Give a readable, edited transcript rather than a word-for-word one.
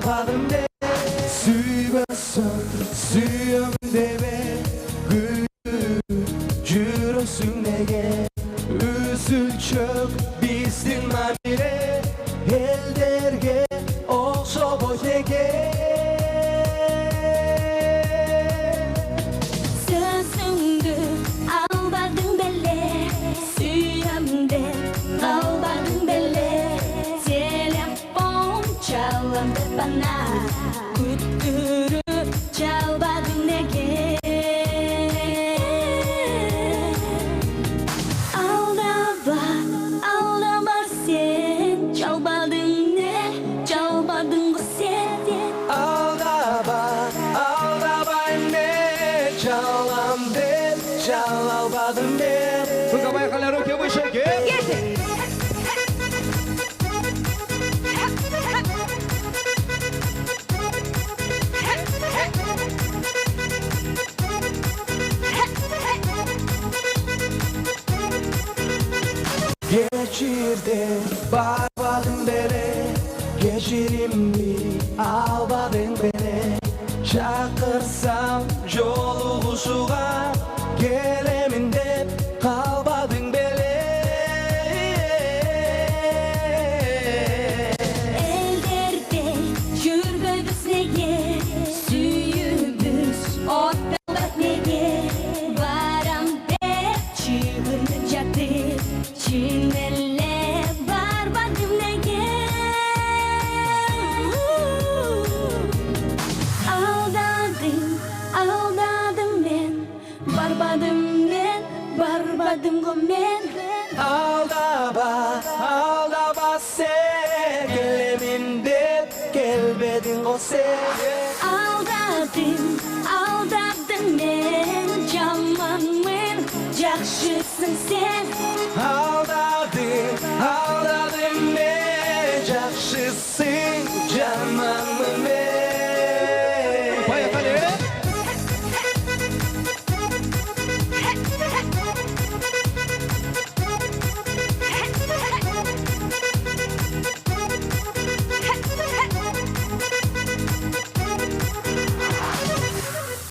çalmadım de Süyüyorsun, süyüm deme Жүрөсүң неге Үзүлчөк биздин мамиле Элдерге окшобой неге Sözüңдү албадың беле Сүйөм деп калбадың беле Телефон чалам деп ана күттүрүп чалбадың неге Ну-ка, поехали, руки выше, Geçirdim barbadın beni Geçirimli albadın beni Çakırsam joluguşuğa Gelemin dep kalbadın beni Elderde жүргөбүз неге Сүйүүбүз отталат неге Барам деп чыгынып жатып Чын эле барбадым неге Алдадым мен Барбадым го мен Aldaba sen Gelemin dep gelmedin go sen Aldadым мен Жаманмын, жакшысың сен